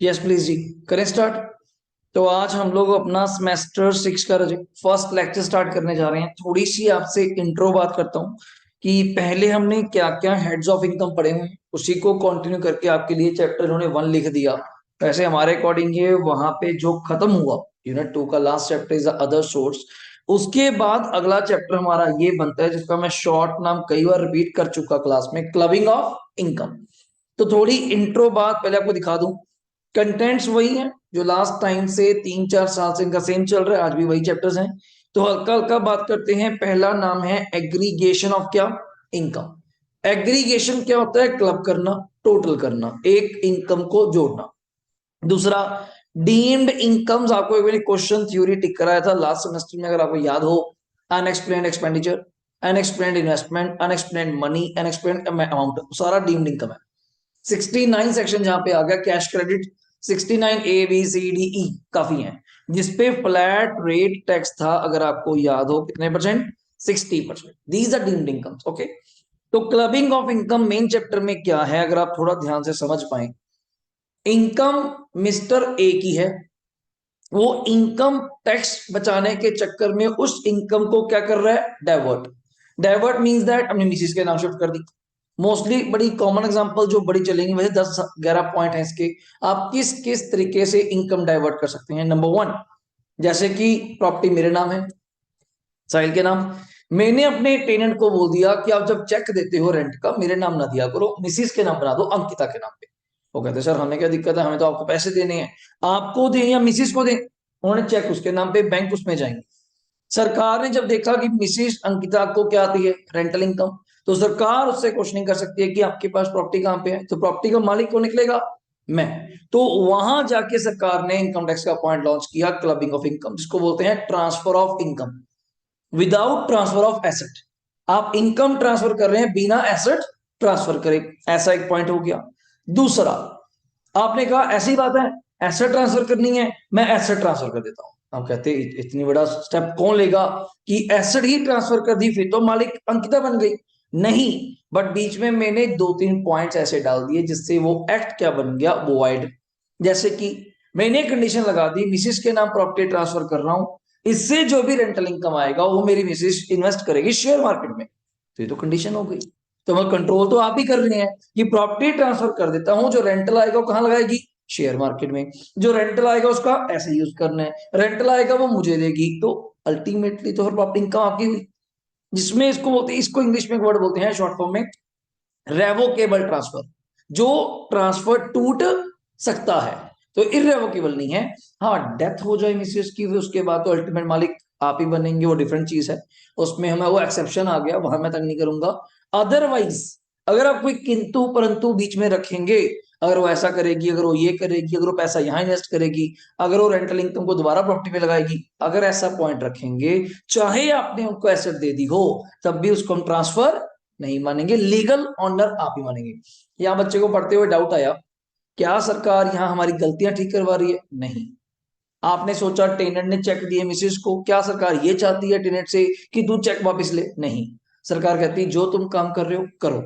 Yes please जी, करें start. तो आज हम लोग अपना सेमेस्टर 6 का फर्स्ट लेक्चर स्टार्ट करने जा रहे हैं। थोड़ी सी आपसे इंट्रो बात करता हूँ कि पहले हमने क्या क्या हेड्स ऑफ इनकम पढ़े हुए हैं, उसी को कंटिन्यू करके आपके लिए चैप्टर इन्होंने 1 लिख दिया। वैसे हमारे अकॉर्डिंग ये वहां पे जो खत्म हुआ, यूनिट 2 का last chapter is other source. उसके बाद अगला चैप्टर हमारा ये बनता है जिसका मैं शॉर्ट नाम कई बार रिपीट कर चुका क्लास में, क्लबिंग ऑफ इनकम। तो थोड़ी इंट्रो बात पहले आपको दिखा दूं। कंटेंट्स वही है जो लास्ट टाइम से 3-4 साल से इनका सेम चल रहा है, आज भी वही चैप्टर्स हैं। तो हल्का हल्का बात करते हैं। पहला नाम है एग्रीगेशन ऑफ क्या, इनकम। एग्रीगेशन क्या होता है? क्लब करना, टोटल करना, एक इनकम को जोड़ना। दूसरा डीम्ड इनकम्स, आपको एक बार क्वेश्चन थ्योरी टिक कराया था लास्ट सेमेस्टर में, अगर आपको याद हो। Unexplained expenditure, unexplained investment, unexplained money, unexplained amount, सारा डीम्ड इनकम है। 69 सेक्शन जहां पे आ गया cash credit. 69 A B C D E काफी है, जिसपे फ्लैट रेट टैक्स था, अगर आपको याद हो कितने percent, 60%। These are deemed incomes, okay. तो clubbing of income main chapter में क्या है, अगर आप थोड़ा ध्यान से समझ पाए। इनकम मिस्टर ए की है, वो इनकम टैक्स बचाने के चक्कर में उस इनकम को क्या कर रहा है, डाइवर्ट। डाइवर्ट मींस दैट अपने मिसिस के नाम शिफ्ट कर दी। मोस्टली बड़ी कॉमन एग्जांपल जो बड़ी चलेंगी, वैसे 10-11 पॉइंट है इसके। आप किस किस तरीके से इनकम डाइवर्ट कर सकते हैं। नंबर 1, जैसे कि प्रॉपर्टी मेरे नाम है, साहिल के नाम। मैंने अपने टेनेंट को बोल दिया कि आप जब चेक देते हो रेंट का, मेरे नाम ना दिया करो, मिसिस के नाम बना दो, अंकिता के नाम पे। वो कहते सर हमें क्या दिक्कत है, हमें तो आपको पैसे देने हैं। आपको दें या मिसिस को दें, उन्होंने चेक उसके नाम पे, बैंक उसमें जाएंगे। सरकार ने जब देखा कि मिसिस अंकिता को क्या आती है, रेंटल इनकम, तो सरकार उससे क्वेश्चनिंग कर सकती है कि आपके पास प्रॉपर्टी कहां पे है, तो प्रॉपर्टी का मालिक कौन निकलेगा, मैं। तो वहां जाके सरकार ने इनकम टैक्स का पॉइंट लॉन्च किया, क्लबिंग ऑफ इनकम, जिसको बोलते हैं transfer of income without transfer of asset. आप इनकम ट्रांसफर कर रहे हैं बिना एसेट ट्रांसफर करे, ऐसा एक पॉइंट हो गया। दूसरा, आपने कहा ऐसी बात है, एसेट ट्रांसफर करनी है, मैं एसेट ट्रांसफर कर देता हूं। आप कहते इतनी बड़ा स्टेप कौन लेगा कि एसेट ही ट्रांसफर कर दी, फिर तो मालिक अंकिता बन गई। नहीं, बट बीच में मैंने 2-3 पॉइंट्स ऐसे डाल दिए जिससे वो एक्ट क्या बन गया, वॉइड। जैसे कि मैंने कंडीशन लगा दी, मिसिस के नाम प्रॉपर्टी ट्रांसफर कर रहा हूं, इससे जो भी रेंटल इनकम आएगा वो मेरी मिसिस इन्वेस्ट करेगी शेयर मार्केट में। तो ये तो कंडीशन हो गई। तो मैं कंट्रोल तो आप ही कर रहे हैं कि प्रॉपर्टी ट्रांसफर कर देता हूं, जो रेंटल आएगा वो कहां लगाएगी, शेयर मार्केट में। जो रेंटल आएगा उसका ऐसे यूज करना है, रेंटल आएगा वो मुझे देगी, तो अल्टीमेटली तो फिर प्रॉपर्टी इनकम आपकी हुई। जिसमें इसको बोलते हैं, इसको इंग्लिश में एक वर्ड बोलते हैं शॉर्ट फॉर्म में, रेवोकेबल ट्रांसफर। जो ट्रांसफर टूट सकता है, तो इरेवोकेबल नहीं है। हाँ, डेथ हो जाए मिसेस की, उसके बाद तो अल्टीमेट मालिक आप ही बनेंगे, वो डिफरेंट चीज है। उसमें हमें वो एक्सेप्शन आ गया, वहां मैं तंग नहीं करूंगा। अदरवाइज अगर आप कोई किंतु परंतु बीच में रखेंगे, अगर वो ऐसा करेगी, अगर वो ये करेगी, अगर वो पैसा यहाँ इन्वेस्ट करेगी, अगर वो रेंटल इनकम को दोबारा प्रॉपर्टी में लगाएगी, अगर ऐसा पॉइंट रखेंगे, चाहे आपने उनको एसेट दे दी हो, तब भी उसको हम ट्रांसफर नहीं मानेंगे। लीगल ऑनर आप ही मानेंगे। यहाँ बच्चे को पढ़ते हुए डाउट आया, क्या सरकार यहाँ हमारी गलतियां ठीक करवा रही है? नहीं। आपने सोचा टेनेंट ने चेक दिए मिसिस को, क्या सरकार ये चाहती है टेनेंट से कि तू चेक वापस ले? नहीं। सरकार कहती है जो तुम काम कर रहे हो करो,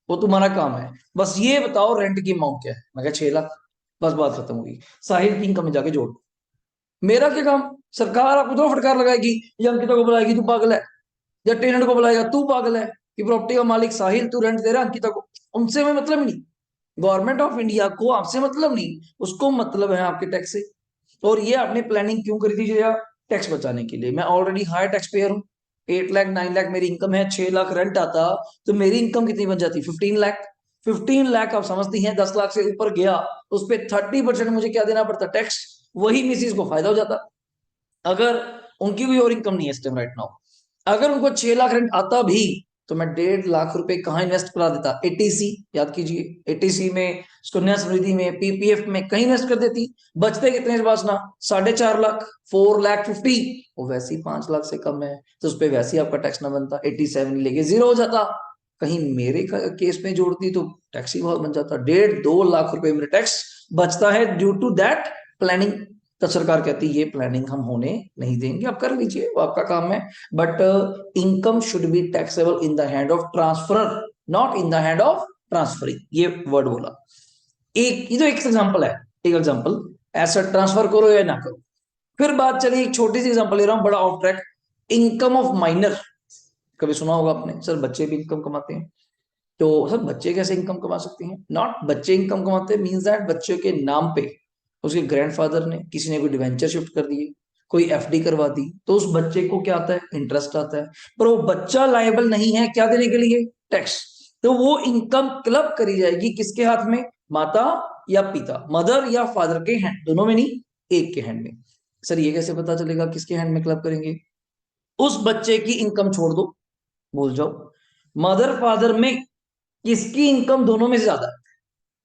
वो तुम्हारा काम है, बस ये बताओ रेंट की अमाउंट क्या है। मैं कहा 6 लाख। बस बात खत्म होगी। साहिल की इनकम में जाके जोड़ दो। मेरा क्या काम? सरकार आपको तो फटकार लगाएगी, या अंकिता को बुलाएगी तू पागल है, या टेनेंट को बुलाएगा तू पागल है, कि प्रॉपर्टी का मालिक साहिल तू रेंट दे रहा है अंकिता को। उनसे हमें मतलब ही नहीं। गवर्नमेंट ऑफ इंडिया को आपसे मतलब नहीं, उसको मतलब है आपके टैक्स से। और ये आपने प्लानिंग क्यों करी थी भैया? टैक्स बचाने के लिए। मैं ऑलरेडी हाई टैक्स पेयर हूँ, 8 लाख 9 लाख मेरी इनकम है, 6 लाख रेंट आता, तो मेरी इनकम कितनी बन जाती, 15 लाख। 15 लाख आप समझती हैं, 10 लाख से ऊपर गया, उस पर 30% मुझे क्या देना पड़ता, टैक्स। वही मिसिस को फायदा हो जाता। अगर उनकी भी और इनकम नहीं है इस टाइम राइट नाउ, अगर उनको 6 लाख रेंट आता भी, तो मैं 1.5 लाख रुपए कहाँ इन्वेस्ट करा देता, एटीसी, याद कीजिए, एटीसी में, सुकन्या समृद्धि में, पीपीएफ में, कहीं इन्वेस्ट कर देती। बचते कितने बचना, 4.5 लाख, 4,50,000। वो वैसे ही 5 लाख से कम है, तो उस पर वैसे ही आपका टैक्स ना बनता, 87 लेके जीरो हो जाता। कहीं मेरे केस में जोड़ती तो टैक्स ही बहुत बन जाता, 1.5-2 लाख रुपए मेरे टैक्स बचता है ड्यू टू दैट प्लानिंग। तो सरकार कहती है ये प्लानिंग हम होने नहीं देंगे, आप कर लीजिए, वो आपका काम है। But income should be taxable in the hand of transferor, not in the hand of transferring. ये वर्ड बोला। एक ये तो एक एग्जांपल है। एक एग्जांपल, एसेट ट्रांसफर करो या ना करो। फिर बात चली, एक छोटी सी एग्जांपल ले रहा हूं, बड़ा of track, income of minor. कभी सुना होगा आपने, सर बच्चे भी इनकम कमाते हैं। तो सर बच्चे कैसे इनकम कमा सकते हैं? नॉट बच्चे इनकम कमाते मींस दैट बच्चे के नाम पे उसके ग्रैंडफादर ने, किसी ने कोई डिवेंचर शिफ्ट कर दिए, कोई एफडी करवा दी, तो उस बच्चे को क्या आता है? इंटरेस्ट आता है। पर वो बच्चा लायबल नहीं है क्या देने के लिए? टैक्स। तो वो इनकम क्लब करी जाएगी किसके हाथ में? माता या पिता, मदर या फादर के हैंड, दोनों में नहीं, एक के हैंड में। सर ये कैसे पता चलेगा किसके हैंड में क्लब करेंगे? उस बच्चे की इनकम छोड़ दो, भूल जाओ, मदर फादर में किसकी इनकम दोनों में से ज्यादा है?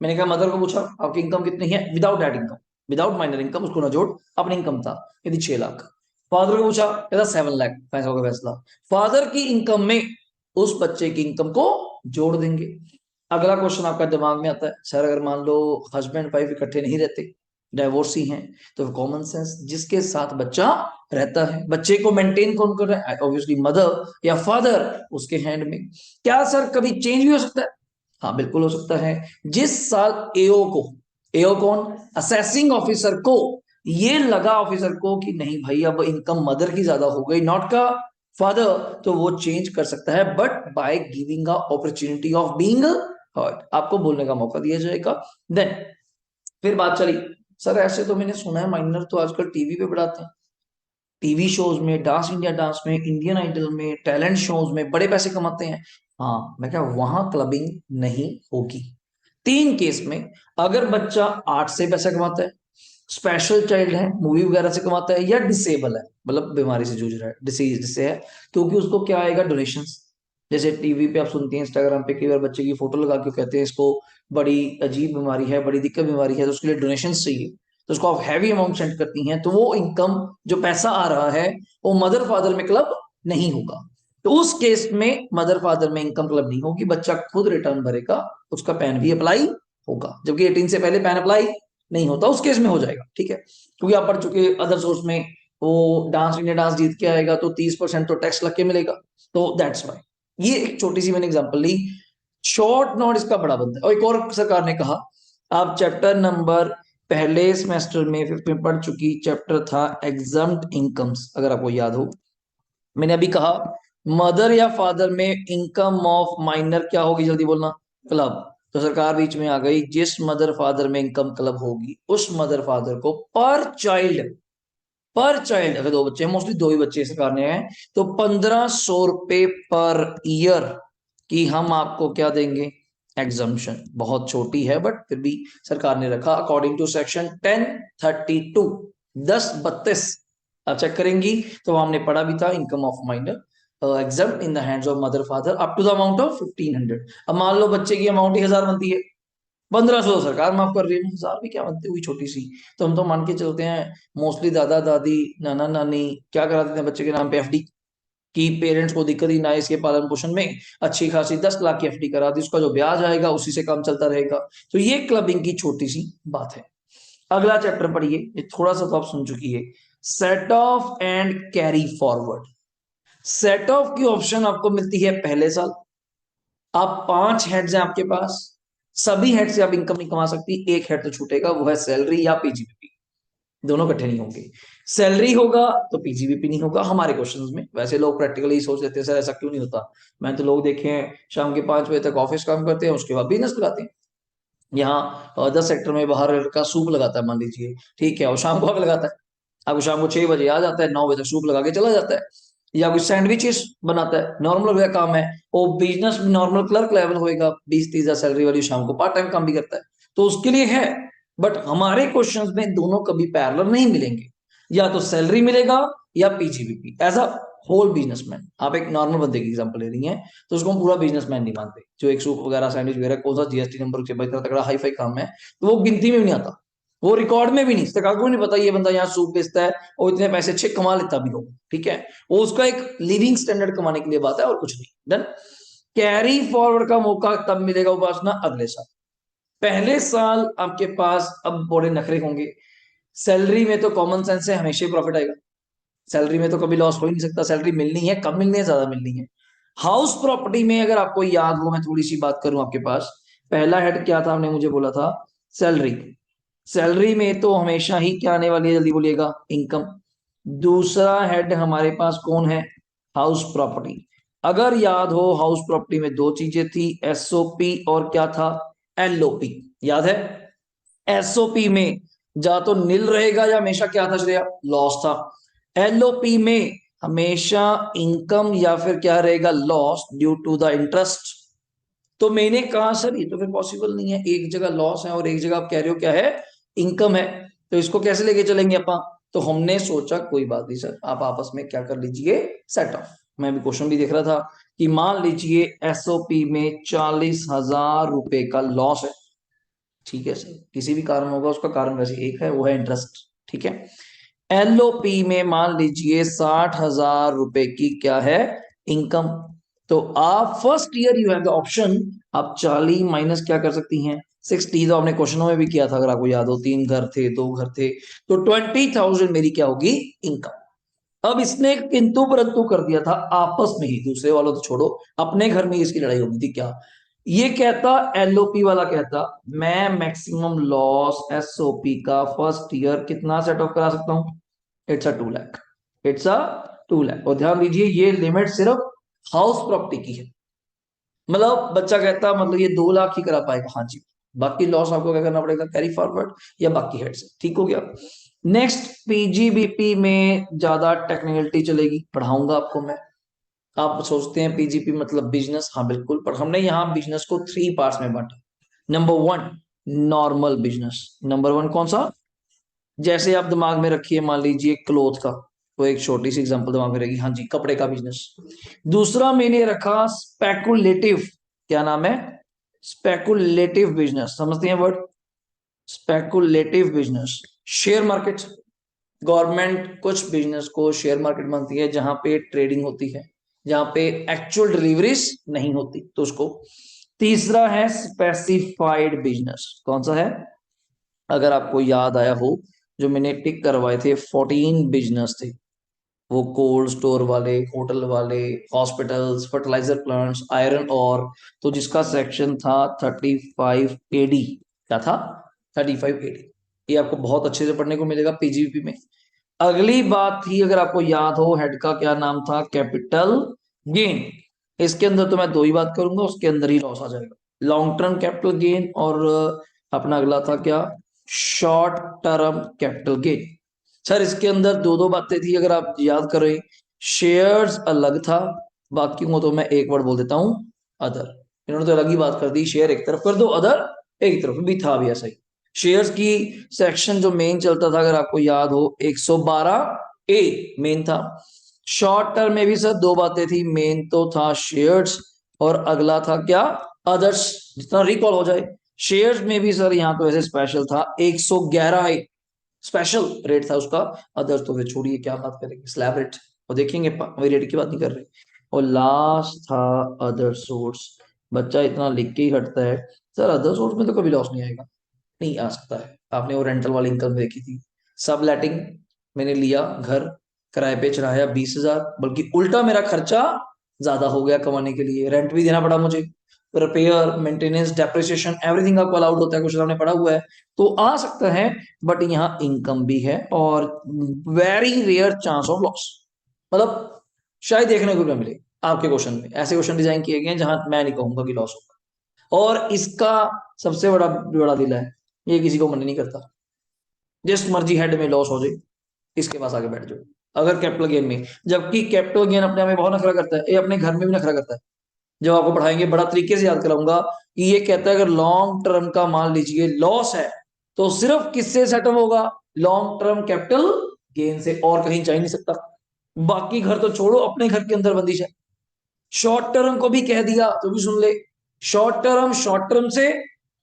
मैंने कहा मदर को पूछा आपकी इनकम कितनी है without dad income, without minor income, उसको ना जोड़, अपनी इनकम था यदि 6 लाख। फादर को पूछा, कहता 7 लाख, पैसा का फैसला, फादर की इनकम में उस बच्चे की इनकम को जोड़ देंगे। अगला क्वेश्चन आपका दिमाग में आता है, सर अगर मान लो हस्बैंड वाइफ इकट्ठे नहीं रहते, डाइवोर्सी हैं, तो कॉमन सेंस जिसके साथ बच्चा रहता है, बच्चे को मेंटेन कौन कर रहा है? ऑब्वियसली मदर या फादर, उसके हैंड में। क्या सर कभी चेंज भी हो सकता है? हाँ बिल्कुल हो सकता है। जिस साल एओ को, एओ कौन? असेसिंग ऑफिसर को, ये लगा ऑफिसर को कि नहीं भाई अब इनकम मदर की ज्यादा हो गई, नॉट का फादर, तो वो चेंज कर सकता है, but by giving a opportunity of being heard, आपको बोलने का मौका दिया जाएगा। देन फिर बात चली, सर ऐसे तो मैंने सुना है माइनर तो आजकल टीवी पे बढ़ाते हैं, टीवी शोज में, डांस इंडिया डांस में, इंडियन आइडल में, टैलेंट शोज में बड़े पैसे कमाते हैं। हाँ, मैं क्या वहां क्लबिंग नहीं होगी। 3 केस में, अगर बच्चा आर्ट से पैसा कमाता है, स्पेशल चाइल्ड है, मूवी वगैरह से कमाता है, या डिसेबल है, मतलब बीमारी से जूझ रहा है, डिसीज जिससे है, क्योंकि उसको क्या आएगा? डोनेशंस। जैसे टीवी पे आप सुनती हैं, इंस्टाग्राम पे कई बार बच्चे की फोटो लगा के कहते हैं इसको बड़ी अजीब बीमारी है, बड़ी दिक्कत बीमारी है, तो उसके लिए डोनेशन चाहिए, तो उसको आप हैवी अमाउंट सेंड करती हैं, तो वो इनकम, जो पैसा आ रहा है, वो मदर फादर में क्लब नहीं होगा। तो उस केस में मदर फादर में इनकम क्लब नहीं होगी, बच्चा खुद रिटर्न भरेगा, उसका पैन भी अप्लाई होगा, जबकि 18 से पहले पैन अप्लाई नहीं होता, उस केस में हो जाएगा, ठीक है। क्योंकि आप पढ़ चुके अदर सोर्स में, वो डांस इंडिया डांस जीत के आएगा तो 30% तो टैक्स लग के मिलेगा, तो दैट्स वाई। ये एक छोटी सी मैंने एग्जांपल ली, शॉर्ट नोट इसका बड़ा बनता है। और एक और सरकार ने कहा, आप चैप्टर नंबर पहले सेमेस्टर में फिफ्थ में पढ़ चुकी, चैप्टर था एग्जम्प्ट इनकम्स, अगर आपको याद हो, मैंने अभी कहा मदर या फादर में इनकम ऑफ माइनर क्या होगी, जल्दी बोलना? क्लब। तो सरकार बीच में आ गई, जिस मदर फादर में इनकम क्लब होगी उस मदर फादर को पर चाइल्ड अगर 2 बच्चे हैं, मोस्टली 2 ही बच्चे सरकार ने हैं, तो 1500 रुपए पर ईयर की हम आपको क्या देंगे? एग्जम्पशन। बहुत छोटी है बट फिर भी सरकार ने रखा, अकॉर्डिंग टू सेक्शन 1032, 1032 आप चेक करेंगी तो हमने पढ़ा भी था, income of minor exam in the hands of mother father up to the amount of 1500। अब मान लो बच्चे की अमाउंट 1000 बनती है, 1500 सरकार माफ कर रही है, 1000 भी क्या बनती हुई छोटी सी। तो हम तो मान के चलते हैं मोस्टली दादा दादी नाना नानी क्या करा देते हैं बच्चे के नाम पे एफडी, कि पेरेंट्स को दिक्कत ही ना इसके पालन पोषण में, अच्छी खासी 10 लाख की एफडी करा दी, उसका जो ब्याज आएगा उसी से काम चलता रहेगा। तो ये क्लबिंग की छोटी सी बात है। अगला चैप्टर पढ़िए, ये थोड़ा सा तो आप सुन चुकी है, set of and carry forward. Set of की ऑप्शन आपको मिलती है पहले साल, आप 5 हेड्स हैं आपके पास, सभी हेड से आप इनकम नहीं कमा सकती, एक हेड तो छूटेगा, वो है सैलरी या पीजीबीपी, दोनों इकट्ठे नहीं होंगे। सैलरी होगा तो पीजीबीपी नहीं होगा हमारे क्वेश्चनस में। वैसे लोग प्रैक्टिकली सोच लेते हैं सर ऐसा क्यों नहीं होता, मैंने तो लोग देखे हैं शाम के 5 बजे तक ऑफिस काम करते हैं, उसके बाद बिजनेस लगाते हैं। यहाँ 10 सेक्टर में बाहर का सूप लगाता है मान लीजिए, ठीक है, और शाम को आग लगाता है, अब शाम को 6 बजे आ जाता है, 9 बजे तक सूप लगा के चला जाता है। या कोई सैंडविचेस बनाता है, नॉर्मल वह काम है, वो बिजनेस नॉर्मल क्लर्क लेवल होएगा, 20-30 हजार सैलरी वाली, शाम को पार्ट टाइम काम भी करता है, तो उसके लिए है। बट हमारे क्वेश्चंस में दोनों कभी पैरेलल नहीं मिलेंगे, या तो सैलरी मिलेगा या PGBP as a whole businessman. आप एक नॉर्मल बंदे की एग्जांपल ले रही हैं, तो उसको हम पूरा बिजनेसमैन नहीं मानते, जो एक सूप वगैरह सैंडविच वगैरह कौन सा जीएसटी नंबर के इतना तगड़ा हाई फाई काम है, तो वो गिनती में भी नहीं आता, वो रिकॉर्ड में भी नहीं, सरकार को नहीं पता ये बंदा यहाँ सूप बेचता है और इतने पैसे अच्छे कमा लेता भी हो, ठीक है, वो उसका एक लिविंग स्टैंडर्ड कमाने के लिए बात है और कुछ नहीं। डन। कैरी फॉरवर्ड का मौका तब मिलेगा उपासना, अगले साल। पहले साल आपके पास अब बड़े नखरे होंगे, सैलरी में तो कॉमन सेंस से हमेशा ही प्रॉफिट आएगा, सैलरी में तो कभी लॉस हो ही नहीं सकता, सैलरी मिलनी है, कब मिलनी है? ज्यादा मिलनी है। हाउस प्रॉपर्टी में अगर आपको याद हो, मैं थोड़ी सी बात करूं आपके पास, पहला हेड क्या था, हमने मुझे बोला था सैलरी, सैलरी में तो हमेशा ही क्या आने वाली है, जल्दी बोलिएगा, इनकम। दूसरा हेड हमारे पास कौन है, हाउस प्रॉपर्टी। अगर याद हो हाउस प्रॉपर्टी में दो चीजें थी, एसओपी और क्या था, एलओपी। याद है, एसओपी में या तो नील रहेगा या हमेशा क्या था श्रेया, लॉस था। एलओपी में हमेशा इनकम या फिर क्या रहेगा, loss due to the interest. तो मैंने कहा सर ये तो फिर पॉसिबल नहीं है, एक जगह लॉस है और एक जगह आप कह रहे हो क्या है, इनकम है, तो इसको कैसे लेके चलेंगे अपन। तो हमने सोचा कोई बात नहीं सर, आप आपस में क्या कर लीजिए, सेट ऑफ। मैं भी क्वेश्चन भी देख रहा था कि मान लीजिए एसओपी में 40,000 रुपए का लॉस है। ठीक है सर, किसी भी कारण होगा, उसका कारण वैसे एक है, वो है इंटरेस्ट। ठीक है। एलओपी में मान लीजिए 60,000 रुपए की क्या है, इनकम। तो आप first year you have the option, आप 40 माइनस क्या कर सकती हैं, 60। तो आपने क्वेश्चनों में भी किया था, अगर आपको याद हो, 3 घर थे, 2 घर थे, तो 20,000 मेरी क्या होगी, इनकम। अब इसने किंतु परंतु कर दिया था आपस में ही, दूसरे वालों तो छोड़ो, अपने घर में इसकी लड़ाई होगी थी क्या। ये कहता, एलओपी वाला कहता, मैं मैक्सिमम लॉस एसओपी का फर्स्ट ईयर कितना सेट ऑफ करा सकता हूं, it's a 2 lakh. It's a 2 lakh. और ध्यान दीजिए ये लिमिट सिर्फ हाउस प्रॉपर्टी की है। मतलब बच्चा कहता मतलब ये 2 लाख ही करा पाएगा, हाँ जी। बाकी लॉस आपको क्या करना पड़ेगा, कैरी फॉरवर्ड या बाकी हेड से। ठीक हो गया। नेक्स्ट, पीजीबीपी में ज्यादा टेक्निकलिटी चलेगी, पढ़ाऊंगा आपको मैं। आप सोचते हैं पीजीपी मतलब बिजनेस, हाँ बिल्कुल, पर हमने यहाँ बिजनेस को 3 पार्ट्स में बांटा। Number 1, normal business. नंबर 1 कौन सा, जैसे आप दिमाग में रखिए, मान लीजिए क्लोथ का, तो एक छोटी सी एग्जांपल दिमाग में रहेगी, हाँ जी, कपड़े का बिजनेस। दूसरा मैंने रखा स्पेकुलेटिव, क्या नाम है, स्पेकुलेटिव बिजनेस, समझते हैं word, speculative business. Share market, government कुछ बिजनेस को शेयर मार्केट मानती है जहां पे ट्रेडिंग होती है, जहां पे एक्चुअल डिलीवरीज नहीं होती, तो उसको। तीसरा है स्पेसिफाइड बिजनेस, कौन सा है, अगर आपको याद आया हो, जो मैंने टिक करवाए थे 14 बिजनेस थे, वो कोल्ड स्टोर वाले, होटल वाले, हॉस्पिटल्स, फर्टिलाइजर प्लांट्स, आयरन और, तो जिसका सेक्शन था 35 AD, क्या था, 35 AD। ये आपको बहुत अच्छे से पढ़ने को मिलेगा पीजीपी में। अगली बात थी, अगर आपको याद हो, हेड का क्या नाम था, कैपिटल गेन। इसके अंदर तो मैं दो ही बात करूंगा, उसके अंदर ही लॉस आ जाएगा, लॉन्ग टर्म कैपिटल गेन और अपना अगला था क्या, short term capital gain. Sir इसके अंदर दो दो बातें थी, अगर आप याद करें, शेयर्स अलग था, बाकी को तो मैं एक वर्ड बोल देता हूं, अदर। इन्होंने तो अलग ही बात कर दी, शेयर एक तरफ कर दो, अदर एक तरफ, भी था भी ऐसा ही। शेयर्स की सेक्शन जो मेन चलता था, अगर आपको याद हो, 112A मेन था। शॉर्ट टर्म में भी सर दो बातें थी, मेन तो था शेयर्स और अगला था क्या, अदर्स, जितना रिकॉल हो जाए। शेयर्स में भी सर यहाँ तो ऐसे स्पेशल था, 111A स्पेशल रेट था उसका। अदर्स तो फिर छोड़िए, क्या बात करेंगे, स्लैब रेट और देखेंगे, वही रेट की बात नहीं कर रहे। और लास्ट था अदर सोर्स। बच्चा इतना लिख के ही हटता है, सर अदर सोर्स में तो कभी लॉस नहीं आएगा। नहीं आ सकता है, आपने वो रेंटल वाली इनकम देखी थी, सब लेटिंग, मैंने लिया घर, किराए पे चढ़ाया 20,000, बल्कि उल्टा मेरा खर्चा ज्यादा हो गया कमाने के लिए, रेंट भी देना पड़ा मुझे, रिपेयर, मेंटेनेंस, डेप्रिसिएशन, एवरीथिंग आपको अलाउड होता है, कुछ आपने पढ़ा हुआ है, तो आ सकता है। बट यहाँ इनकम भी है और very rare chance of loss, मतलब शायद देखने को भी ना मिले आपके क्वेश्चन में। ऐसे क्वेश्चन डिजाइन किए गए हैं जहां मैं नहीं कहूंगा कि लॉस होगा। और इसका सबसे बड़ा बड़ा दिल है, ये किसी को मन नहीं करता, जिस मर्जी हेड में लॉस हो जाए, इसके पास आगे बैठ जाओ, अगर कैपिटल गेन में। जबकि कैपिटल गेन अपने आप में बहुत नखरा करता है, ये अपने घर में भी नखरा करता है। जब आपको पढ़ाएंगे बड़ा तरीके से याद कराऊंगा कि ये कहता है अगर लॉन्ग टर्म का मान लीजिए लॉस है, तो सिर्फ किससे सेटल होगा, लॉन्ग टर्म कैपिटल गेन से, और कहीं जा ही नहीं सकता। बाकी घर तो छोड़ो, अपने घर के अंदर बंदिश है। शॉर्ट टर्म को भी कह दिया तो भी सुन ले, शॉर्ट टर्म से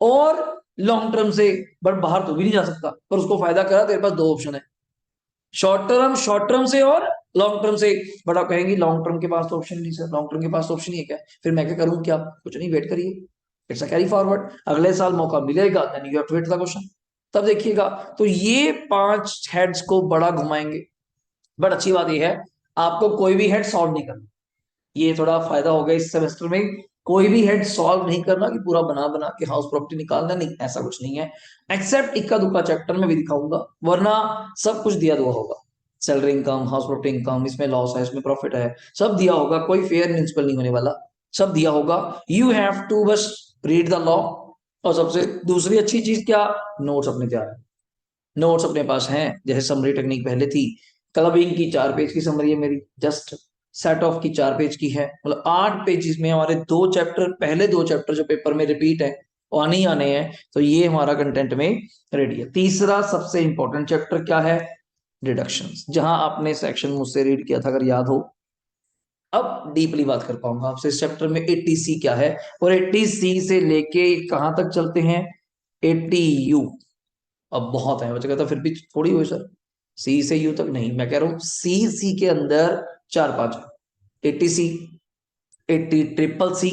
और लॉन्ग टर्म से, बट बाहर तो भी नहीं जा सकता, पर उसको फायदा करा, तेरे पास दो ऑप्शन है, शॉर्ट टर्म से और लॉन्ग टर्म से। बट आप कहेंगे लॉन्ग टर्म के पास तो ऑप्शन नहीं सर, लॉन्ग टर्म के पास तो ऑप्शन नहीं है क्या, फिर मैं क्या करूं, क्या कुछ नहीं, वेट करिए, इट्स अ कैरी फॉरवर्ड, अगले साल मौका मिलेगा, then you have to wait the question, तब देखिएगा। तो ये 5 हेड्स को बड़ा घुमाएंगे। बट अच्छी बात यह है, आपको कोई भी हेड सॉल्व नहीं करना, ये थोड़ा फायदा हो गया इस सेमेस्टर में। कोई भी हेड सॉल्व नहीं करना कि पूरा बना बना के हाउस प्रॉपर्टी निकालना, नहीं, ऐसा कुछ नहीं है। एक्सेप्ट इक्का दुक्का चैप्टर में भी दिखाऊंगा, वरना सब कुछ दिया हुआ होगा। Salary income, house property income, इसमें लॉस है, इसमें प्रॉफिट है, सब दिया होगा। कोई फेयर म्यूनिसिपल नहीं होने वाला, सब दिया होगा। यू हैव टू बस रीड द लॉ। और सबसे दूसरी अच्छी चीज क्या, नोट्स अपने तैयार है। नोट्स अपने पास हैं, जैसे समरी टेक्निक पहले थी, क्लबिंग की 4 पेज की समरी है मेरी, जस्ट सेट ऑफ की 4 पेज की है, मतलब 8 पेजेस में हमारे 2 चैप्टर, पहले 2 चैप्टर जो पेपर में रिपीट है वो आने ही आने हैं। तो ये हमारा कंटेंट में रेडी है। तीसरा सबसे इंपॉर्टेंट चैप्टर क्या है, डिडक्शंस, जहां आपने सेक्शन मुझसे रीड किया था अगर याद हो। अब डीपली बात कर पाऊंगा आपसे इस चैप्टर में 80C क्या है, और 80C से लेके कहां तक चलते हैं, 80U। अब बहुत है, बच्चा कहता फिर भी थोड़ी हुई सर, सी से यू तक नहीं, मैं कह रहा हूँ सी के अंदर 4-5 है। 80C, 80CCC,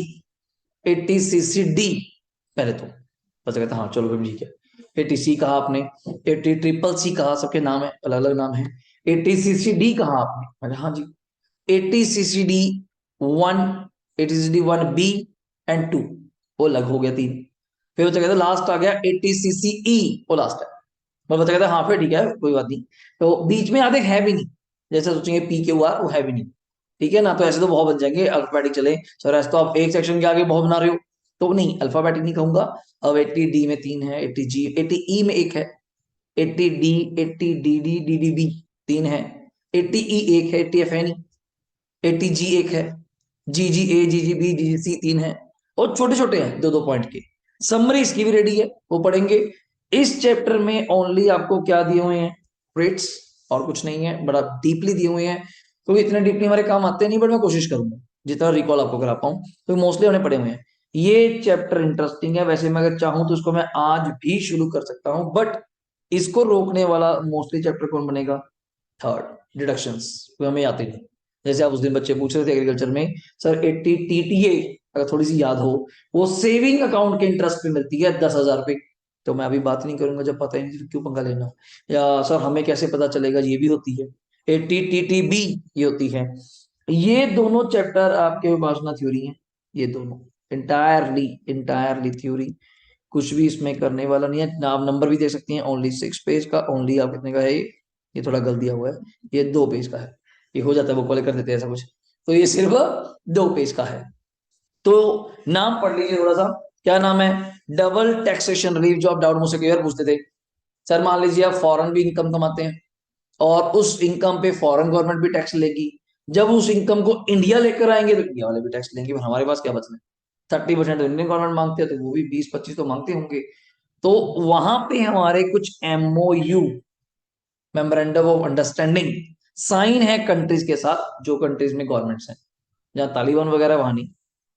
80CCD, पहले तो बच्चा कहता हाँ चलो फिर ठीक है। 80C कहा आपने, 80CCC कहा, सबके नाम है, अलग अलग नाम है। 80CCD कहा आपने, मैं कहा हाँ जी। 80CCD 1, 80CCD 1B एंड 2, वो अलग हो गया 3। फिर बच्चा कहता लास्ट आ गया 80CCE, वो लास्ट है। मैं बच्चा कहता हाँ फिर ठीक है कोई बात नहीं। तो बीच में आधे है भी नहीं, जैसे सोचेंगे PQR, वो है भी नहीं। ठीक है ना, तो ऐसे तो बहुत बन जाएंगे अल्फाबेटिक चले सर, ऐसे तो आप एक सेक्शन के आगे बहुत बना रहे हो। तो नहीं, अल्फाबेटिक नहीं कहूंगा। अब 80D में 3 है, 80G, 80E में 1 है, 80D, 80DD, DDB 3 है, 80E 1 है, 80F है नहीं, 80G 1 है, GGA, GGB, GGC 3 है, और छोटे छोटे हैं 2-2 पॉइंट के। समरी इसकी भी रेडी है, वो पढ़ेंगे। इस चैप्टर में ओनली आपको क्या दिए हुए हैं, रेट्स, और कुछ नहीं है, बड़ा डीपली दिए हुए हैं, क्योंकि इतने डीपली हमारे काम आते नहीं, बट मैं कोशिश करूंगा जितना रिकॉल आपको करा पाऊं, तो मोस्टली हमने पढ़े हुए हैं। ये चैप्टर इंटरेस्टिंग है, वैसे मैं अगर चाहूं तो इसको मैं आज भी शुरू कर सकता हूं, बट इसको रोकने वाला मोस्टली चैप्टर कौन बनेगा, थर्ड, डिडक्शंस, वो हमें आते नहीं। जैसे आप उस दिन बच्चे पूछ रहे थे एग्रीकल्चर में, सर 80 TTA अगर थोड़ी सी याद हो, वो सेविंग अकाउंट के इंटरेस्ट पे मिलती है 10,000 रुपए। तो मैं अभी बात नहीं करूंगा, जब पता ही नहीं तो क्यों पंगा लेना। या सर हमें कैसे पता चलेगा, ये भी होती है। 80 TTB ये होती है। ये दोनों चैप्टर आपके उपासना थ्योरी है, ये दोनों इंटायरली इंटायरली थ्योरी, कुछ भी इसमें करने वाला नहीं है। आप नंबर भी दे सकती हैं, ओनली 6 पेज का, ओनली आप कितने का है ये थोड़ा गलत दिया हुआ है, ये 2 पेज का है। ये हो जाता है, बुक वाले कर देते हैं ऐसा कुछ, तो ये सिर्फ 2 पेज का है। तो नाम पढ़ लीजिए थोड़ा सा, क्या नाम है, डबल टैक्सेशन रिलीफ, जो आप डाउट मुझसे कई बार पूछते थे। सर मान लीजिए आप फॉरेन भी इनकम कमाते हैं, और उस इनकम पे फॉरेन गवर्नमेंट भी टैक्स लेगी, जब उस इनकम को इंडिया लेकर आएंगे तो इंडिया वाले भी टैक्स लेंगे, पर हमारे पास क्या बचना है, 30% तो इंडियन गवर्नमेंट मांगते हैं, तो वो भी 20-25 तो मांगते होंगे। तो वहां पे हमारे कुछ MOU, memorandum of understanding, sign है कंट्रीज के साथ, जो कंट्रीज में गवर्नमेंट्स हैं, जहाँ तालिबान वगैरह वहां नहीं,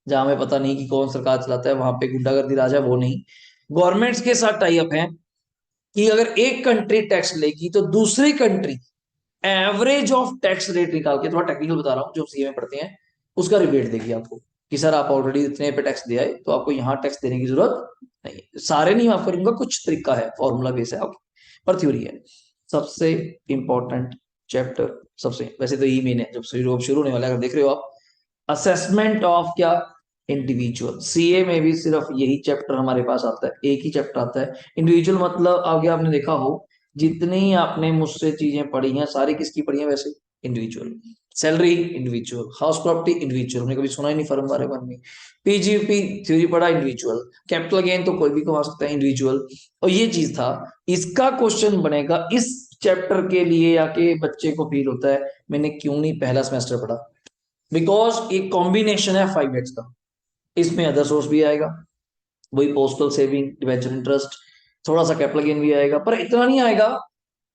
जहां हमें पता नहीं कि कौन सरकार चलाता है, वहां पे गुंडागर्दी राज है, वो नहीं। गवर्नमेंट्स के साथ टाई अप है कि अगर एक कंट्री टैक्स लेगी तो दूसरी country average of tax rate निकाल के, थोड़ा टेक्निकल बता रहा हूँ जो सीए में पढ़ते हैं, उसका रिबेट देगी आपको, कि सर आप ऑलरेडी इतने पे टैक्स दिया है, तो आपको यहाँ टैक्स देने की जरूरत नहीं। सारे नहीं माफ करूंगा, कुछ तरीका है, फॉर्मूला बेस है आपको, पर थ्योरी है। सबसे इंपॉर्टेंट चैप्टर, सबसे वैसे तो ई मेन है, जब शुरू होने वाला है, अगर देख रहे हो आप, असेसमेंट ऑफ क्या, इंडिविजुअल। सीए में भी सिर्फ यही चैप्टर हमारे पास आता है, एक ही चैप्टर आता है इंडिविजुअल, मतलब आगे आपने देखा हो, जितनी आपने मुझसे चीजें पढ़ी हैं सारी किसकी पढ़ी हैं वैसे, individual. Salary individual, house property individual, हमने कभी सुना ही नहीं फर्म बारे में। पीजीपी थ्योरी पढ़ा इंडिविजुअल, कैपिटल गेन तो कोई भी कमा सकता है इंडिविजुअल। और ये चीज था, इसका क्वेश्चन बनेगा इस चैप्टर के लिए, आके बच्चे को फील होता है मैंने क्यों नहीं पहला सेमेस्टर पढ़ा, बिकॉज एक कॉम्बिनेशन है 5x का, इसमें अदर सोर्स भी आएगा, वही पोस्टल सेविंग, डिवेंचर इंटरेस्ट, थोड़ा सा कैपिटल गेन भी आएगा, पर इतना नहीं आएगा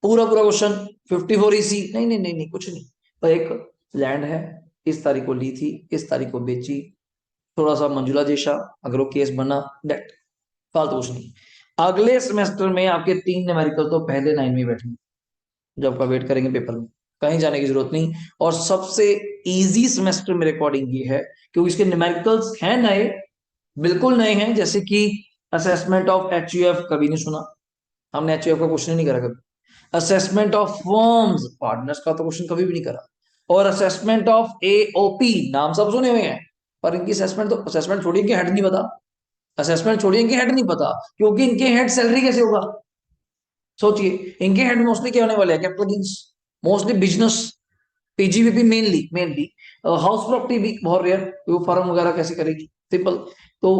पूरा पूरा क्वेश्चन 54EC, नहीं नहीं नहीं नहीं, कुछ नहीं। पर एक लैंड है, इस तारीख को ली थी, इस तारीख को बेची, थोड़ा सा मंजुला जैसा, अगर वो केस बना, डेट, फालतू कुछ नहीं। अगले सेमेस्टर में आपके 3 न्यूमेरिकल तो पहले 9 में बैठेंगे, जब आपका वेट करेंगे पेपर में, कहीं जाने की जरूरत नहीं। और सबसे इजी सेमेस्टर मेरे अकॉर्डिंग ये है, क्योंकि इसके न्यूमेरिकल्स हैं नए, बिल्कुल नए हैं, जैसे कि असेसमेंट ऑफ HUF कभी नहीं सुना, हमने HUF का क्वेश्चन ही नहीं करा कभी। असेसमेंट ऑफ फर्म्स पार्टनर्स का तो क्वेश्चन कभी भी नहीं करा। और असेसमेंट ऑफ AOP नाम सब सुने हुए हैं, पर इनकी असेसमेंट तो असेसमेंट छोड़िए, इनके हेड नहीं पता, असेसमेंट छोड़िए इनके हेड नहीं पता, क्योंकि इनके हेड सैलरी कैसे होगा? सोचिए, इनके हेड मोस्टली क्या होने वाले हैं? Capital gains, mostly business, PGBP mainly mainly, house property भी बहुत रेयर, वो फर्म वगैरह कैसे करेगी, सिंपल। तो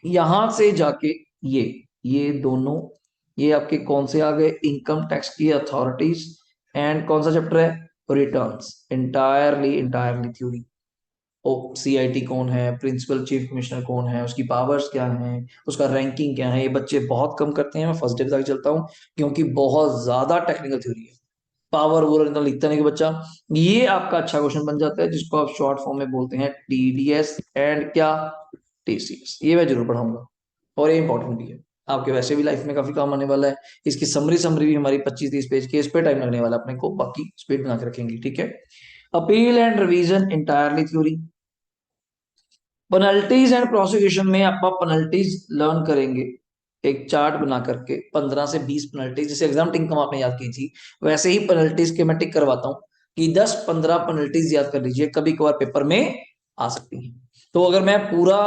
यहां से जाके ये ये दोनों, ये आपके कौन से आ गए? इनकम टैक्स की अथॉरिटीज, एंड कौन सा चैप्टर है? रिटर्न्स। Entirely entirely theory. ओ सीआईटी कौन है, प्रिंसिपल चीफ कमिश्नर कौन है, उसकी पावर्स क्या हैं, उसका रैंकिंग क्या है, ये बच्चे बहुत कम करते हैं। मैं फर्स्ट डे तक चलता हूँ, क्योंकि बहुत ज्यादा टेक्निकल थ्योरी है, पावर वो इतना लिखता नहीं कि बच्चा। ये आपका अच्छा क्वेश्चन बन जाता है, जिसको आप शॉर्ट फॉर्म में बोलते हैं टीडीएस एंड क्या? टीसीएस। ये मैं जरूर पढ़ाऊंगा, और ये इंपॉर्टेंट भी है, आपके वैसे भी लाइफ में काफी काम आने वाला है। इसकी समरी समरी भी हमारी 25-30 पेज की, इस पे टाइम लगने वाला है अपने को, बाकी स्पीड बना के रखेंगे, ठीक है। Appeal and revision entirely theory. Penalties and prosecution में आप पेनल्टीज लर्न करेंगे, एक चार्ट बना करके 15 से 20 पेनल्टीज, जैसे एग्जाम इनकम आपने याद की थी, वैसे ही पेनल्टीज के मैं टिक करवाता हूँ कि 10-15 पेनल्टीज याद कर लीजिए, कभी कभार पेपर में आ सकती है। तो अगर मैं पूरा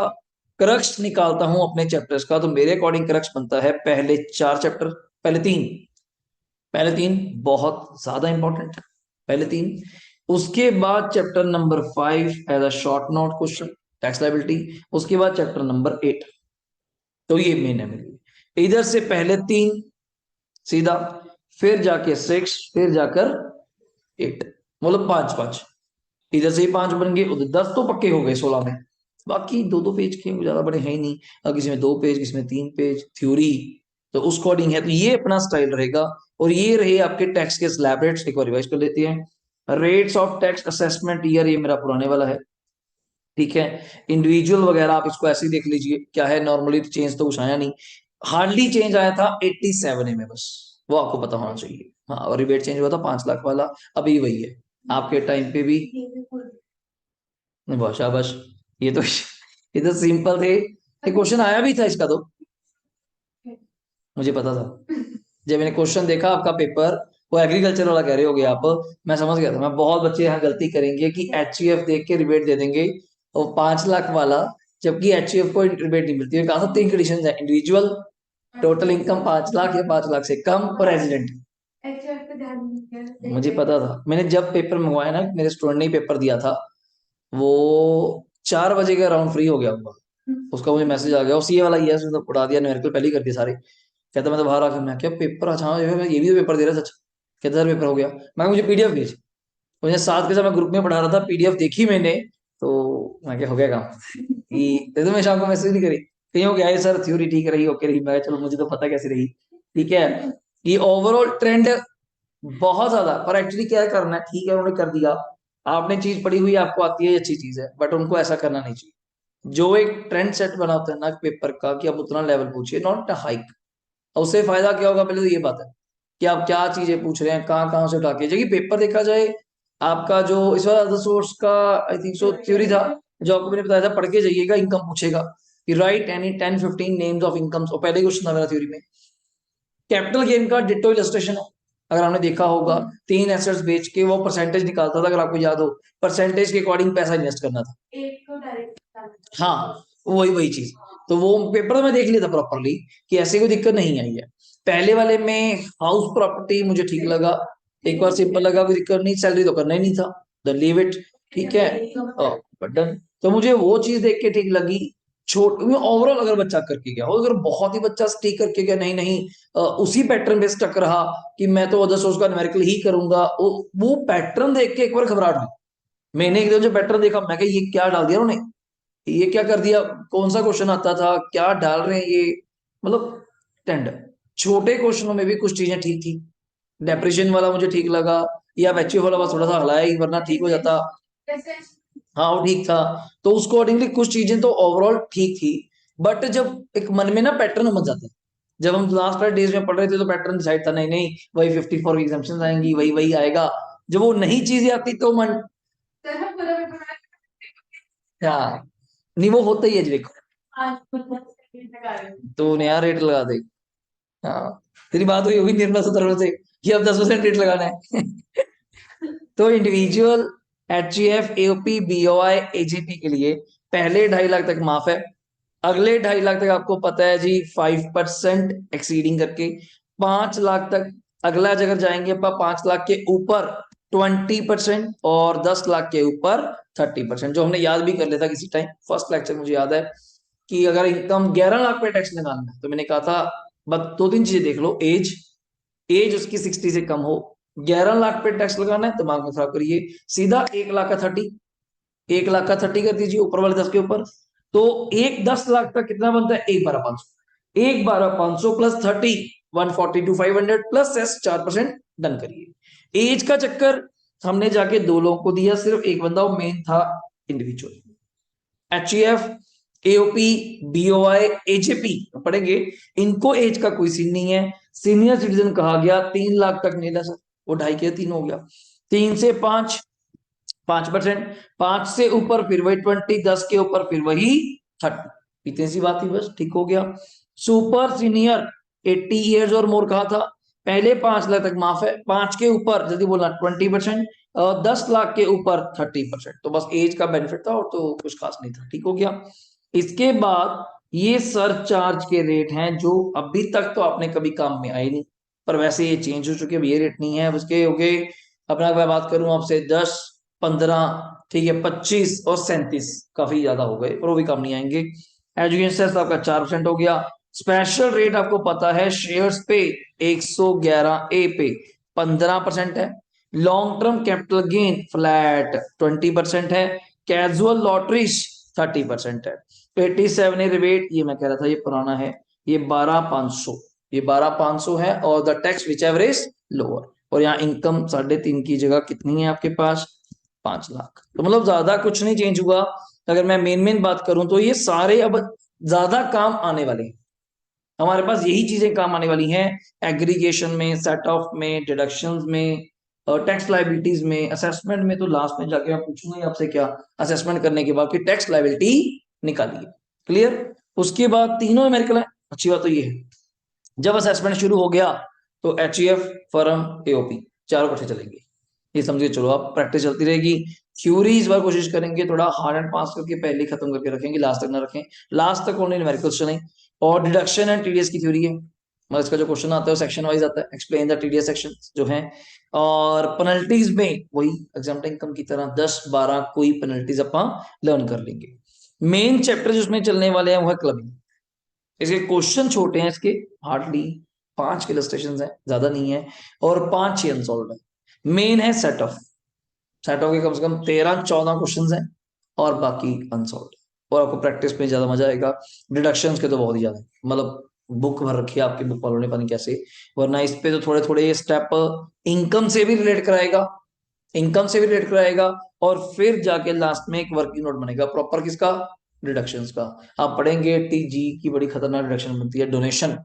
क्रक्स निकालता हूं अपने चैप्टर्स का, तो मेरे अकॉर्डिंग क्रक्स बनता है पहले 4 चैप्टर, पहले तीन बहुत ज्यादा इंपॉर्टेंट है, पहले 3। उसके बाद chapter number 5 as a short note question, tax liability. उसके बाद चैप्टर नंबर 8। तो ये मेन है मेरे लिए, इधर से पहले 3 सीधा, फिर जाके 6, फिर जाकर 8, मतलब 5-5। इधर से ही 5 बन गए, उधर 10 तो पक्के हो गए 16 में। बाकी 2-2 पेज के ज्यादा बड़े हैं ही नहीं, और किसी में 2 पेज, किसी में 3 पेज थ्योरी, तो उस अकॉर्डिंग है। तो ये अपना स्टाइल रहेगा, और ये रहे आपके टैक्स के स्लैब रेट्स, एक बार रिवाइज कर लेते हैं। Rates of tax assessment year, ये मेरा पुराने वाला है, ठीक है। इंडिविजुअल वगैरह आप इसको ऐसे ही देख लीजिए, क्या है, नॉर्मली चेंज तो कुछ आया नहीं, हार्डली चेंज आया था 87 में बस, वो आपको पता होना चाहिए। हाँ, और रिबेट चेंज हुआ था 5 लाख वाला, अभी वही है आपके टाइम पे भी। नहीं, बहुत शाबाश, ये तो ये तो सिंपल थे, ये क्वेश्चन आया भी था इसका तो, मुझे पता था। जब मैंने क्वेश्चन देखा आपका पेपर, वो एग्रीकल्चर वाला कह रहे होगे आप, मैं समझ गया था। मैं बहुत बच्चे यहाँ गलती करेंगे कि एचयूएफ देख के रिबेट दे देंगे, और 5 लाख वाला, जबकि एचयूएफ को रिबेट नहीं मिलती है। कहा था 3 कंडीशन है, इंडिविजुअल, टोटल इनकम 5 लाख या 5 लाख से कम, और रेजिडेंट। मुझे पता था, मैंने जब पेपर मंगवाया ना, मेरे स्टूडेंट ने ही पेपर दिया था, वो 4 बजे का राउंड फ्री हो गया होगा, उसका मुझे मैसेज आ गया, और सीए वाला ही है, उसने तो उड़ा दिया, न्यूमेरिकल पहले ही कर दिया सारे। कहता मैं तो बाहर आकर, मैं क्या पेपर, अच्छा हाँ, ये भी तो पेपर दे रहा है सच। कहता सर पेपर हो गया, मैं मुझे पीडीएफ भेज। मुझे साथ के साथ मैं ग्रुप में पढ़ा रहा था, पीडीएफ देखी मैंने, तो मैं क्या हो गया काम कि तो मैं शाम को मैसेज नहीं करी, कहीं हो गया है सर, थ्योरी ठीक रही, ओके रही, मैं चलो मुझे तो पता कैसी रही, ठीक है। ये ओवरऑल ट्रेंड बहुत ज्यादा, पर एक्चुअली क्या करना है, ठीक है उन्होंने कर दिया, आपने चीज पढ़ी हुई आपको आती है, अच्छी चीज है, बट उनको ऐसा करना नहीं चाहिए। जो एक ट्रेंड सेट बना होता है ना पेपर का, कि आप उतना लेवल पूछिए, नॉट हाइक। और उससे फायदा क्या होगा, पहले तो ये बात है कि आप क्या चीजें पूछ रहे हैं, कहाँ कहाँ से उठा के, जबकि पेपर देखा जाए आपका, जो इस बार अदर सोर्स का आई थिंक सो थ्योरी था, जो आपको मैंने बताया था, पढ़ के जाइएगा, इनकम पूछेगा कि right any 10-15 names of incomes, और पहले क्वेश्चन था मेरा थ्योरी में, कैपिटल गेन का डिट्टो इलस्ट्रेशन है। अगर आपने देखा होगा, 3 एसेट्स बेच के वो परसेंटेज निकालता था, अगर आपको याद हो, परसेंटेज के अकॉर्डिंग पैसा इन्वेस्ट करना था। हाँ, वही वही चीज। तो वो पेपर में देख लिया था प्रॉपरली, कि ऐसे कोई दिक्कत नहीं आई है। पहले वाले में हाउस प्रॉपर्टी मुझे ठीक लगा, एक बार सिंपल लगा, कोई दिक्कत नहीं, सैलरी तो करना ही नहीं था, द लीव इट, ठीक है, बट डन। तो मुझे वो चीज देख के ठीक लगी। छोट ओवरऑल अगर बच्चा करके गया हो, अगर बहुत ही बच्चा स्टिक करके गया, नहीं नहीं, उसी पैटर्न पे स्टक रहा कि मैं तो अदर सोर्स का न्यूमेरिकल ही करूंगा, वो पैटर्न देख के एक बार घबराहट हुई। मैंने एकदम जो पैटर्न देखा, मैं कहा ये क्या डाल दिया उन्होंने, ये क्या कर दिया, कौन सा क्वेश्चन आता था, क्या डाल रहे हैं ये, मतलब टेंडर। छोटे क्वेश्चनों में भी कुछ चीजें ठीक थी, डेप्रेशन वाला मुझे ठीक लगा, या एचयू वाला बस थोड़ा सा हलाया ही, वरना ठीक हो जाता। हाँ, वो ठीक था। तो उसको अकॉर्डिंगली कुछ चीजें तो ओवरऑल ठीक थी, बट जब एक मन में ना पैटर्न बन जाता है, जब हम लास्ट वाले डेज में पढ़ रहे थे, तो पैटर्न डिसाइड था, नहीं नहीं वही 54 एग्जाम्पशन आएंगी, वही वही आएगा। जब वो नई चीजें आती तो मन, हाँ, नहीं वो होता ही है जी, देखो, तो नया रेट लगा दे। हाँ, तेरी बात हुई होगी निर्मला सीतारमण से कि अब 10% रेट लगाना है। तो इंडिविजुअल, एचजीएफ, एओपी, बीओआई, एजीपी के लिए पहले 2.5 लाख तक माफ है, अगले 2.5 लाख तक आपको पता है जी 5% एक्सीडिंग करके 5 लाख तक। अगला अगर जाएंगे आप 5 लाख के ऊपर 20% और 10 लाख के ऊपर 30%, जो हमने याद भी कर लिया था किसी टाइम फर्स्ट लेक्चर, मुझे याद है कि अगर इनकम 11 लाख पे टैक्स लगाना है तो मैंने कहा था बस 2-3 चीजें देख लो, एज एज उसकी 60 से कम हो, 11 लाख पे टैक्स लगाना है, दिमाग में खराब करिए, सीधा 1 लाख का 30, 1 लाख का 30 कर दीजिए ऊपर वाले 10 के ऊपर, तो एक 10 लाख का कितना बनता है, 1,12,500, 1,12,500 प्लस 30, 142,500 प्लस सेस 4%, डन करिए। एज का चक्कर हमने जाके 2 लोगों को दिया, सिर्फ एक बंदा मेन था इंडिविजुअल। एचईएफ, एओपी, बीओआई, एजेपी पढ़ेंगे, इनको एज का कोई सीन नहीं है, सीनियर सिटीजन कहा गया 3 लाख तक नहीं ला सर, वो 2.5 के 3 हो गया, 3 से 5, 5%, 5 से ऊपर फिर वही 20, 10 के ऊपर फिर वही 30, इतनी सी बात थी बस, ठीक हो गया। सुपर सीनियर 80 ईयर्स और मोर कहा था, पहले 5 लाख तक माफ है, 5 के ऊपर जल्दी बोलना 20%, और 10 लाख के ऊपर 30%, तो बस एज का बेनिफिट था और तो कुछ खास नहीं था, ठीक हो गया। इसके बाद ये सरचार्ज के रेट हैं जो अभी तक तो आपने कभी काम में आए नहीं, पर वैसे ये चेंज हो चुके हैं, ये रेट नहीं है उसके, हो गए अपना मैं बात करूं आपसे 10, 15, ठीक है 25 और 37, काफी ज्यादा हो गए पर वो भी काम नहीं आएंगे। एजुकेशन सेस आपका 4% हो गया। स्पेशल रेट आपको पता है शेयर्स पे 111 ए पे 15% है, long term capital gain flat 20% है, कैजुअल लॉटरीज 30% है, 87 है रिबेट, ये मैं कह रहा था ये पुराना है, ये 12,500, ये 12,500 है, और the tax which average lower, और यहाँ इनकम 3.5 की जगह कितनी है आपके पास, 5 लाख, तो मतलब ज्यादा कुछ नहीं चेंज हुआ। अगर मैं मेन बात करूं तो ये सारे अब ज्यादा काम आने वाले हैं, हमारे पास यही चीजें काम आने वाली हैं, एग्रीगेशन में, सेट ऑफ में, डिडक्शंस में, टैक्स लाइबिलिटीज में, असेसमेंट में तो लास्ट में जाके मैं पूछूंगा ही आपसे क्या, असेसमेंट करने के बाद कि टैक्स लाइबिलिटी निकालिए, क्लियर। उसके बाद तीनों न्यूमेरिकल है, अच्छी बात तो ये है, जब असेसमेंट शुरू हो गया तो एचईएफ, फर्म, एओपी चारों इकट्ठे चलेंगे, ये समझिए चलो, आप प्रैक्टिस चलती रहेगी। थ्योरी इस बार कोशिश करेंगे थोड़ा हार्ड एंड फास्ट करके पहले ही खत्म करके रखेंगे, लास्ट तक ना रखें, लास्ट तक ओनली न्यूमेरिकल्स चलें। और डिडक्शन एंड टीडीएस की थ्योरी है, मतलब इसका जो क्वेश्चन आता है सेक्शन वाइज आता है, एक्सप्लेन द टीडीएस सेक्शन जो है, और पेनल्टीज में वही एग्जाम इनकम की तरह 10-12 कोई पेनल्टीज अपन लर्न कर लेंगे। मेन चैप्टर जिसमें चलने वाले हैं वो है क्लबिंग, इसके क्वेश्चन छोटे हैं, इसके हार्डली 5 इलस्ट्रेशन है, ज्यादा नहीं है, और 5-6 अनसॉल्व है। मेन है सेट ऑफ, सेट ऑफ के कम से कम 13-14 क्वेश्चन हैं, और बाकी अनसॉल्व, और आपको प्रैक्टिस में ज्यादा मजा आएगा। डिडक्शंस के तो बहुत ही ज्यादा, मतलब बुक भर रखी है आपकी, बुक वालों ने पता नहीं कैसे, वरना इस पे तो थोड़े थोड़े स्टेप इनकम से भी रिलेट कराएगा, इनकम से भी रिलेट कराएगा, और फिर जाके लास्ट में एक वर्किंग नोट बनेगा प्रॉपर किसका, डिडक्शंस का। आप पढ़ेंगे टीजी की बड़ी खतरनाक डिडक्शन बनती है, डोनेशन,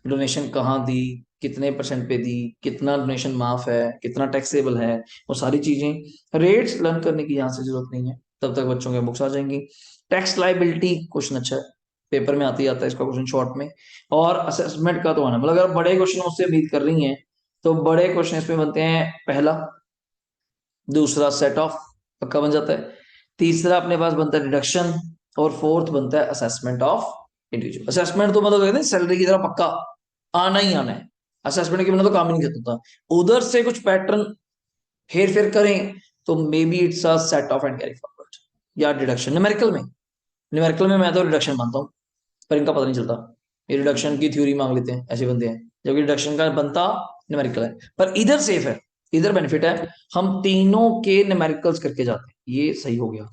डोनेशन कहाँ दी, कितने परसेंट पे दी, कितना डोनेशन माफ है, कितना टैक्सेबल है, वो सारी चीजें, रेट्स लर्न करने की यहाँ से जरूरत नहीं है, तब तक बच्चों के बुक्स आ जाएंगी। टैक्स लाइबिलिटी क्वेश्चन अच्छा है, पेपर में आते ही आता है इसका क्वेश्चन शॉर्ट में, और असेसमेंट का तो आना, मतलब अगर बड़े क्वेश्चन उससे उम्मीद कर रही हैं तो बड़े क्वेश्चन इसमें बनते हैं, पहला, दूसरा सेट ऑफ पक्का बन जाता है, तीसरा अपने पास बनता है डिडक्शन, और फोर्थ बनता है असेसमेंट ऑफ इंडिविजुअल। असेसमेंट तो मतलब कहते हैं सैलरी की तरह पक्का आना ही आना है, असेसमेंट के बिना तो काम ही नहीं करता था, उधर से कुछ पैटर्न हेर फेर करें तो may be it's a set of and carry forward, या डिडक्शन। न्यूमेरिकल में, न्यूमेरिकल में मैं तो डिडक्शन मानता हूँ, पर इनका पता नहीं चलता, ये डिडक्शन की थ्योरी मांग लेते हैं, ऐसे बनते हैं, जबकि डिडक्शन का बनता न्यूमेरिकल है, पर इधर सेफ है, इधर बेनिफिट है, हम तीनों के न्यूमेरिकल्स करके जाते हैं, ये सही हो गया,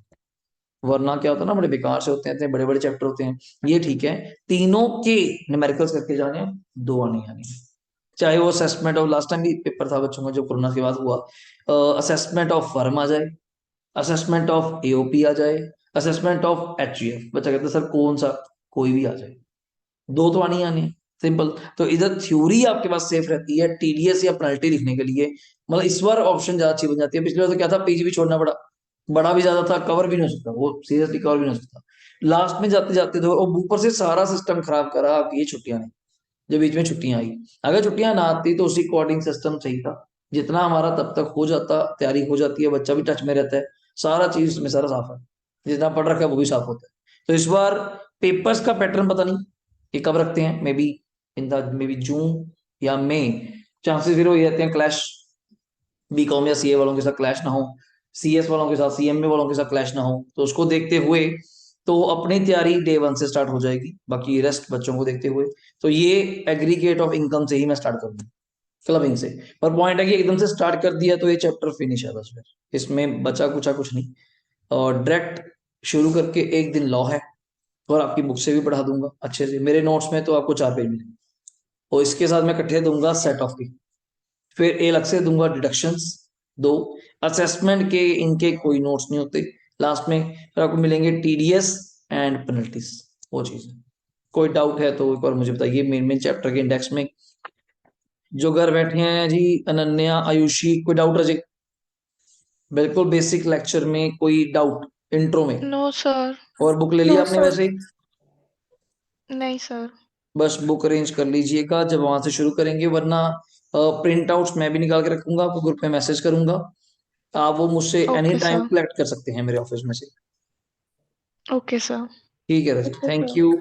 वरना क्या होता है ना, बड़े बेकार से होते हैं, इतने बड़े बड़े चैप्टर होते हैं, ये ठीक है, तीनों के न्यूमेरिकल्स करके जाने हैं, दो आने आने, चाहे वो असेसमेंट ऑफ, लास्ट टाइम भी पेपर था बच्चों का जो कोरोना के बाद हुआ, असेसमेंट ऑफ फर्म आ जाए, असेसमेंट ऑफ एओपी आ जाए, असेसमेंट ऑफ एचयूएफ, बच्चा कहता है सर कौन सा, कोई भी आ जाए, दो तो आनी आनी, सिंपल। तो इधर थ्योरी आपके पास सेफ रहती है टीडीएस या पेनल्टी लिखने के लिए, मतलब इस बार ऑप्शन ज्यादा अच्छी बन जाती है, पिछले बार तो क्या था, पीजी भी छोड़ना पड़ा, बड़ा भी ज्यादा था, कवर भी नहीं हो सकता वो, सीरियसली कवर भी नहीं हो सकता, लास्ट में जाते जाते तो, और ऊपर से सारा सिस्टम खराब करा ये छुट्टियां ने, जो बीच में छुट्टियां आई, अगर छुट्टियां ना आती तो उसी कोडिंग सिस्टम सही था, जितना हमारा तब तक हो जाता, तैयारी हो जाती है, बच्चा भी टच में रहता है, सारा चीज में सारा साफ है, जितना पढ़ रखा है वो भी साफ होता है। तो इस बार पेपर्स का पैटर्न पता नहीं ये कब रखते हैं, maybe in the maybe June या मई। चांसेस फिर हो जाते हैं क्लैश, बीकॉम या सीए वालों के साथ क्लैश ना हो, सीएस वालों के साथ, सीएमए वालों के साथ क्लैश ना हो, तो उसको देखते हुए तो अपनी तैयारी डे वन से स्टार्ट हो जाएगी, बाकी रेस्ट बच्चों को देखते हुए। तो ये एग्रीगेट ऑफ इनकम से ही मैं स्टार्ट करूंगा, क्लबिंग से। पर पॉइंट है कि एकदम से स्टार्ट कर दिया तो ये चैप्टर फिनिश है बस, फिर इसमें बचा कुचा कुछ नहीं। और डायरेक्ट शुरू करके एक दिन लॉ है, और आपकी बुक से भी पढ़ा दूंगा अच्छे से। मेरे नोट्स में तो आपको 4 पेज मिलेंगे, और इसके साथ मैं इकट्ठे दूंगा सेट ऑफ की। फिर ए अलग से दूंगा डिडक्शंस 2। असेसमेंट के इनके कोई नोट्स नहीं होते। लास्ट में फिर आपको मिलेंगे टीडीएस एंड पेनल्टीज, वो चीज है। कोई डाउट है तो एक बार मुझे बताइए। मेन मेन चैप्टर के इंडेक्स में जो घर बैठे हैं जी, अनन्या, आयुषी, कोई डाउट है जी? बिल्कुल बेसिक लेक्चर में कोई डाउट इंट्रो में? No sir. और बुक ले लिया नो आपने सर। वैसे? नहीं सर। बस बुक अरेंज कर लीजिएगा जब वहां से शुरू करेंगे, वरना प्रिंट आउट्स मैं भी निकाल के रखूंगा, आपको ग्रुप में मैसेज करूंगा। आप वो मुझसे any okay time sir. Collect कर सकते हैं मेरे ऑफिस में से। Okay sir. ठीक है रजी, थैंक यू।